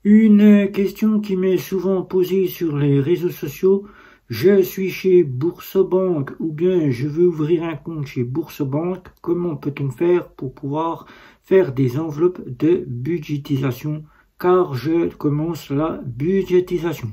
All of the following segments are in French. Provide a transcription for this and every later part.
Une question qui m'est souvent posée sur les réseaux sociaux, je suis chez Boursorama ou bien je veux ouvrir un compte chez Boursorama, comment peut-on faire pour pouvoir faire des enveloppes de budgétisation car je commence la budgétisation?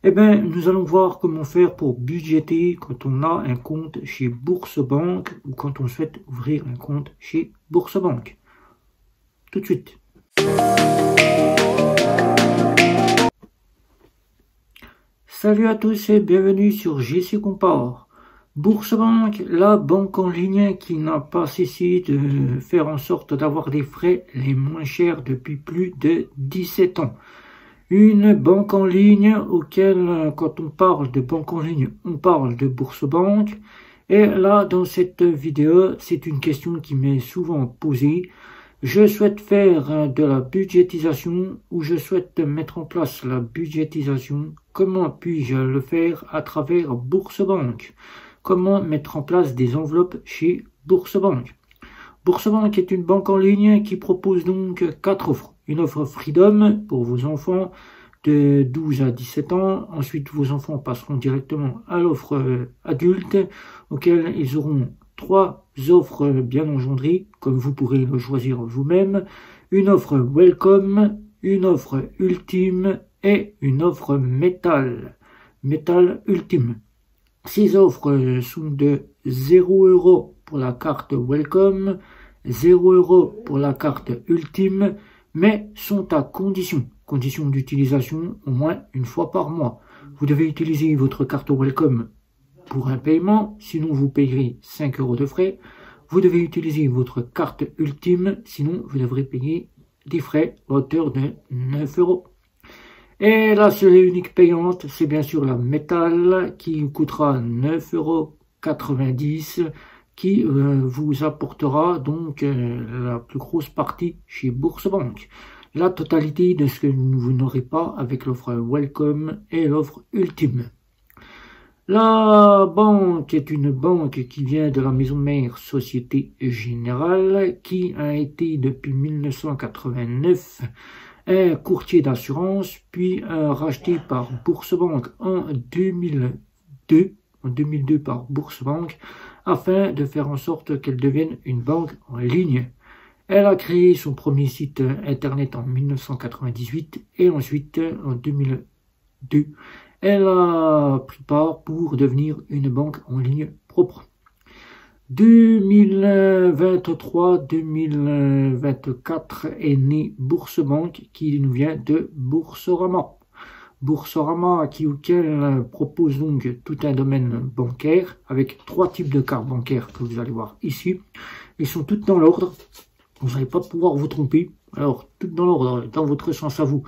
Eh bien, nous allons voir comment faire pour budgéter quand on a un compte chez Boursorama ou quand on souhaite ouvrir un compte chez Boursorama. Tout de suite. Salut à tous et bienvenue sur JC Compare. Boursorama, la banque en ligne qui n'a pas cessé de faire en sorte d'avoir des frais les moins chers depuis plus de 17 ans. Une banque en ligne auquel, quand on parle de banque en ligne, on parle de Boursorama. Et là, dans cette vidéo, c'est une question qui m'est souvent posée. Je souhaite faire de la budgétisation ou je souhaite mettre en place la budgétisation. Comment puis-je le faire à travers Boursorama? Comment mettre en place des enveloppes chez Boursorama? Boursorama est une banque en ligne qui propose donc 4 offres. Une offre Freedom pour vos enfants de 12 à 17 ans. Ensuite, vos enfants passeront directement à l'offre adulte auquel ils auront 3 offres bien engendrées, comme vous pourrez le choisir vous-même, une offre Welcome, une offre Ultime et une offre Metal Ultime. Ces offres sont de 0 € pour la carte Welcome, 0 € pour la carte Ultime, mais sont à condition d'utilisation au moins une fois par mois. Vous devez utiliser votre carte Welcome pour un paiement, sinon vous payerez 5 € de frais. Vous devez utiliser votre carte Ultime, sinon vous devrez payer des frais à hauteur de 9 €. Et la seule et unique payante, c'est bien sûr la Metal qui coûtera 9,90 € qui vous apportera donc la plus grosse partie chez Boursorama. La totalité de ce que vous n'aurez pas avec l'offre Welcome et l'offre Ultime. La banque est une banque qui vient de la maison mère Société Générale, qui a été depuis 1989 un courtier d'assurance, puis racheté par Boursorama en 2002 par Boursorama, afin de faire en sorte qu'elle devienne une banque en ligne. Elle a créé son premier site internet en 1998 et ensuite en 2002. Elle a pris part pour devenir une banque en ligne propre. 2023-2024 est né Boursorama qui nous vient de Boursorama. Boursorama auquel propose donc tout un domaine bancaire avec 3 types de cartes bancaires que vous allez voir ici. Ils sont toutes dans l'ordre. Vous n'allez pas pouvoir vous tromper. Alors, toutes dans l'ordre, dans votre sens à vous.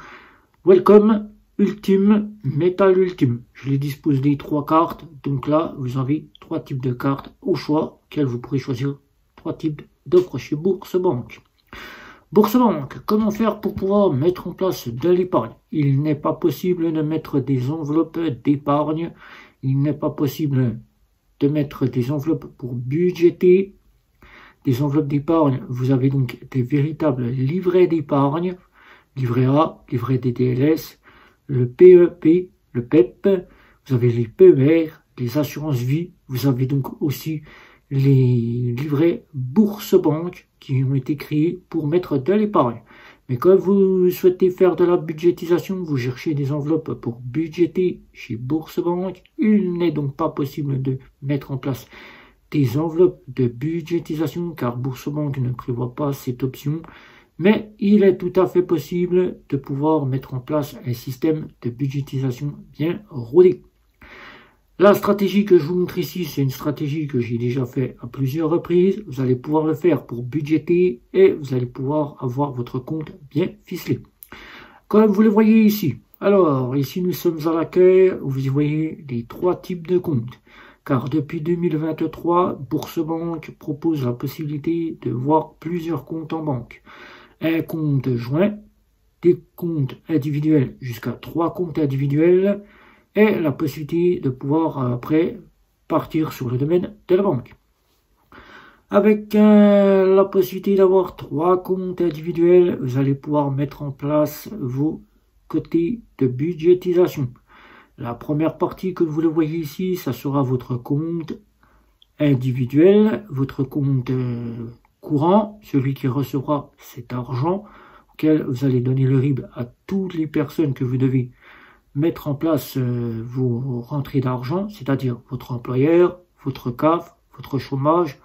Welcome, Ultime, Metal Ultime. Je les dispose des 3 cartes. Donc là, vous avez 3 types de cartes au choix, auxquelles vous pourrez choisir 3 types d'offres chez Boursorama. Boursorama, comment faire pour pouvoir mettre en place de l'épargne? Il n'est pas possible de mettre des enveloppes d'épargne. Il n'est pas possible de mettre des enveloppes pour budgéter. Des enveloppes d'épargne, vous avez donc des véritables livrets d'épargne, livret A, livret des DLS, le PEP, le PEP, vous avez les PER, les assurances vie, vous avez donc aussi les livrets Boursorama qui ont été créés pour mettre de l'épargne. Mais quand vous souhaitez faire de la budgétisation, vous cherchez des enveloppes pour budgéter chez Boursorama, il n'est donc pas possible de mettre en place des enveloppes de budgétisation car Boursorama ne prévoit pas cette option, mais il est tout à fait possible de pouvoir mettre en place un système de budgétisation bien rodé. La stratégie que je vous montre ici, c'est une stratégie que j'ai déjà fait à plusieurs reprises. Vous allez pouvoir le faire pour budgéter et vous allez pouvoir avoir votre compte bien ficelé. Comme vous le voyez ici. Alors, ici nous sommes à l'accueil, vous y voyez les 3 types de comptes. Car depuis 2023, Boursorama propose la possibilité de voir plusieurs comptes en banque. Un compte joint, des comptes individuels jusqu'à 3 comptes individuels et la possibilité de pouvoir après partir sur le domaine de la banque. Avec la possibilité d'avoir 3 comptes individuels, vous allez pouvoir mettre en place vos côté de budgétisation. La première partie que vous le voyez ici, ça sera votre compte individuel, votre compte courant, celui qui recevra cet argent, auquel vous allez donner le RIB à toutes les personnes que vous devez mettre en place vos rentrées d'argent, c'est-à-dire votre employeur, votre CAF, votre chômage.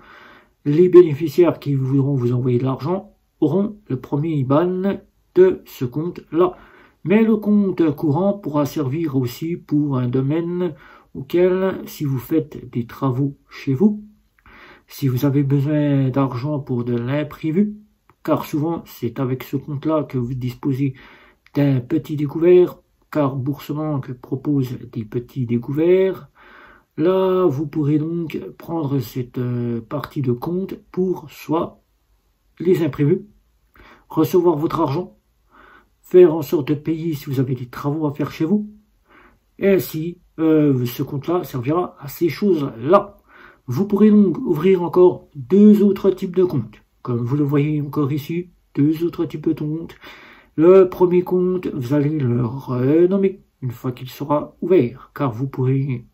Les bénéficiaires qui voudront vous envoyer de l'argent auront le premier IBAN de ce compte-là. Mais le compte courant pourra servir aussi pour un domaine auquel, si vous faites des travaux chez vous, si vous avez besoin d'argent pour de l'imprévu, car souvent c'est avec ce compte-là que vous disposez d'un petit découvert, car Bourse-Banque propose des petits découverts. Là, vous pourrez donc prendre cette partie de compte pour soit les imprévus, recevoir votre argent, faire en sorte de payer si vous avez des travaux à faire chez vous, et ainsi ce compte-là servira à ces choses-là. Vous pourrez donc ouvrir encore deux autres types de comptes, comme vous le voyez encore ici, deux autres types de comptes. Le premier compte, vous allez le renommer une fois qu'il sera ouvert, car vous pourrez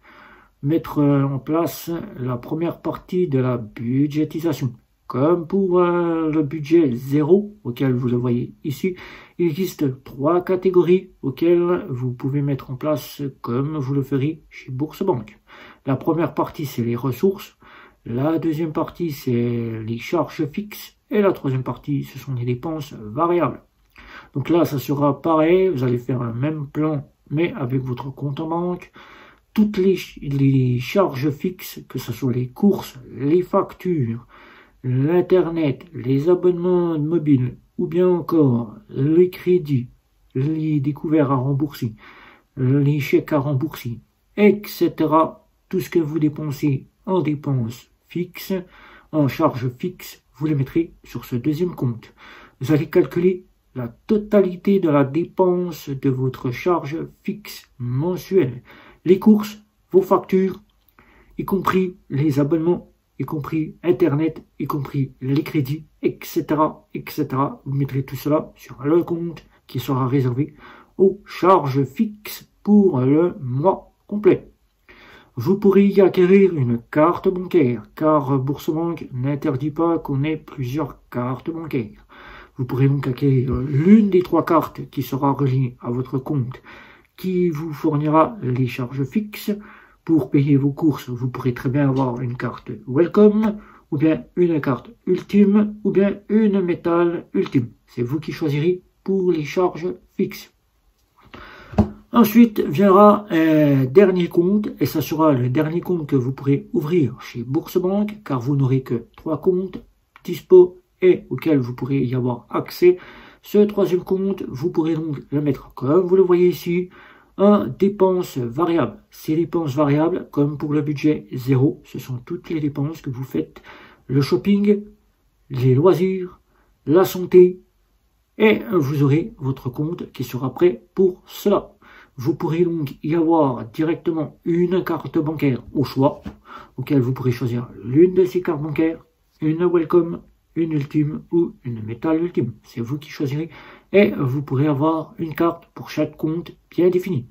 mettre en place la première partie de la budgétisation. Comme pour le budget 0, auquel vous le voyez ici, il existe trois catégories auxquelles vous pouvez mettre en place comme vous le ferez chez Bourse-Banque. La première partie, c'est les ressources. La deuxième partie, c'est les charges fixes. Et la troisième partie, ce sont les dépenses variables. Donc là, ça sera pareil. Vous allez faire un même plan, mais avec votre compte en banque. Toutes les charges fixes, que ce soit les courses, les factures, l'Internet, les abonnements mobiles, ou bien encore les crédits, les découverts à rembourser, les chèques à rembourser, etc. Tout ce que vous dépensez en dépenses fixes, en charges fixes, vous les mettrez sur ce deuxième compte. Vous allez calculer la totalité de la dépense de votre charge fixe mensuelle. Les courses, vos factures, y compris les abonnements, y compris Internet, y compris les crédits, etc., etc. Vous mettrez tout cela sur le compte qui sera réservé aux charges fixes pour le mois complet. Vous pourrez y acquérir une carte bancaire, car Bourse-Banque n'interdit pas qu'on ait plusieurs cartes bancaires. Vous pourrez donc acquérir l'une des trois cartes qui sera reliée à votre compte, qui vous fournira les charges fixes. Pour payer vos courses, vous pourrez très bien avoir une carte Welcome, ou bien une carte Ultime, ou bien une Metal Ultime. C'est vous qui choisirez pour les charges fixes. Ensuite viendra un dernier compte, et ça sera le dernier compte que vous pourrez ouvrir chez Bourse-Banque, car vous n'aurez que trois comptes dispo et auxquels vous pourrez y avoir accès. Ce troisième compte, vous pourrez donc le mettre comme vous le voyez ici, en dépenses variables. Ces dépenses variables, comme pour le budget 0, ce sont toutes les dépenses que vous faites, le shopping, les loisirs, la santé, et vous aurez votre compte qui sera prêt pour cela. Vous pourrez donc y avoir directement une carte bancaire au choix, auquel vous pourrez choisir l'une de ces cartes bancaires, une Welcome, une Ultime ou une Metal Ultime. C'est vous qui choisirez et vous pourrez avoir une carte pour chaque compte bien défini.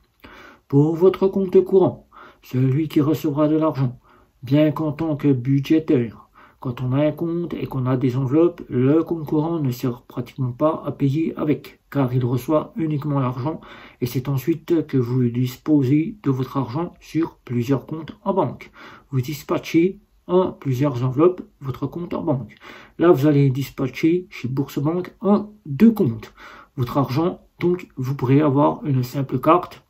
Pour votre compte courant, celui qui recevra de l'argent, bien qu'en tant que budgétaire, quand on a un compte et qu'on a des enveloppes, le compte courant ne sert pratiquement pas à payer avec, car il reçoit uniquement l'argent et c'est ensuite que vous disposez de votre argent sur plusieurs comptes en banque. Vous dispatchez en plusieurs enveloppes votre compte en banque. Là, vous allez dispatcher chez Bourse-Banque en deux comptes. Votre argent, donc, vous pourrez avoir une simple carte,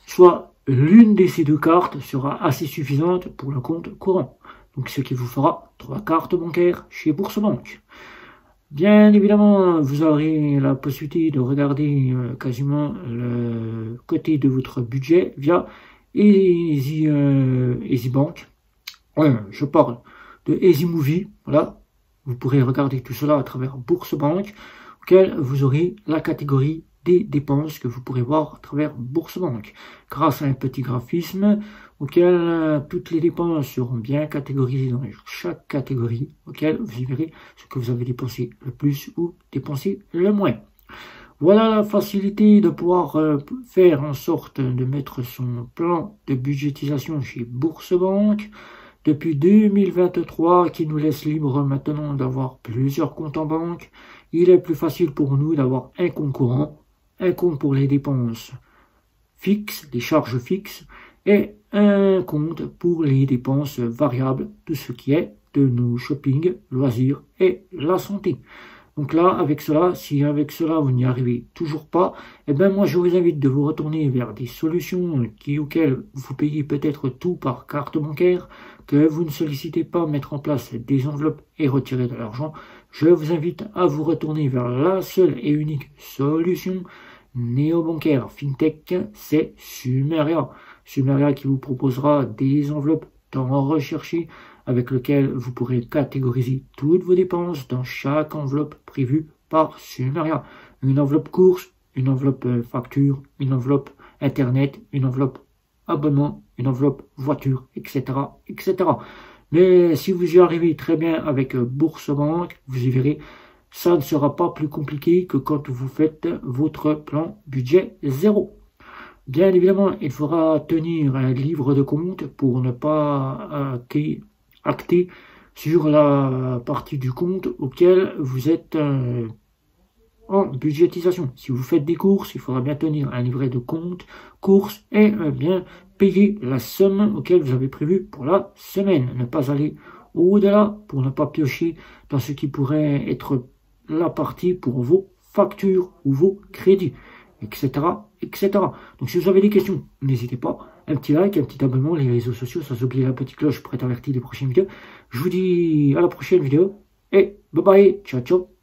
soit l'une de ces deux cartes sera assez suffisante pour le compte courant. Donc, ce qui vous fera trois cartes bancaires chez Bourse-Banque. Bien évidemment, vous aurez la possibilité de regarder quasiment le côté de votre budget via EasyBank. Je parle de EasyMovie, voilà. Vous pourrez regarder tout cela à travers Bourse-Banque, auquel vous aurez la catégorie des dépenses que vous pourrez voir à travers Bourse-Banque, grâce à un petit graphisme auquel toutes les dépenses seront bien catégorisées dans chaque catégorie, auquel vous verrez ce que vous avez dépensé le plus ou dépensé le moins. Voilà la facilité de pouvoir faire en sorte de mettre son plan de budgétisation chez Bourse-Banque depuis 2023 qui nous laisse libre maintenant d'avoir plusieurs comptes en banque. Il est plus facile pour nous d'avoir un compte courant, un compte pour les dépenses fixes, les charges fixes, et un compte pour les dépenses variables, tout ce qui est de nos shopping, loisirs et la santé. Donc là, avec cela, si avec cela vous n'y arrivez toujours pas, eh bien moi je vous invite de vous retourner vers des solutions auxquelles vous payez peut-être tout par carte bancaire, que vous ne sollicitez pas mettre en place des enveloppes et retirer de l'argent. Je vous invite à vous retourner vers la seule et unique solution néobancaire FinTech, c'est Sumeria. Sumeria qui vous proposera des enveloppes temps recherchées avec lequel vous pourrez catégoriser toutes vos dépenses dans chaque enveloppe prévue par Sumeria. Une enveloppe course, une enveloppe facture, une enveloppe internet, une enveloppe abonnement, une enveloppe voiture, etc., etc. Mais si vous y arrivez très bien avec Bourse-Banque, vous y verrez, ça ne sera pas plus compliqué que quand vous faites votre plan budget zéro. Bien évidemment, il faudra tenir un livre de compte pour ne pas acter sur la partie du compte auquel vous êtes en budgétisation. Si vous faites des courses, il faudra bien tenir un livret de compte courses et bien payer la somme auquel vous avez prévu pour la semaine. Ne pas aller au-delà pour ne pas piocher dans ce qui pourrait être la partie pour vos factures ou vos crédits, etc., etc. Donc si vous avez des questions, n'hésitez pas. Un petit like, un petit abonnement, les réseaux sociaux, sans oublier la petite cloche pour être averti des prochaines vidéos. Je vous dis à la prochaine vidéo et bye bye, ciao ciao.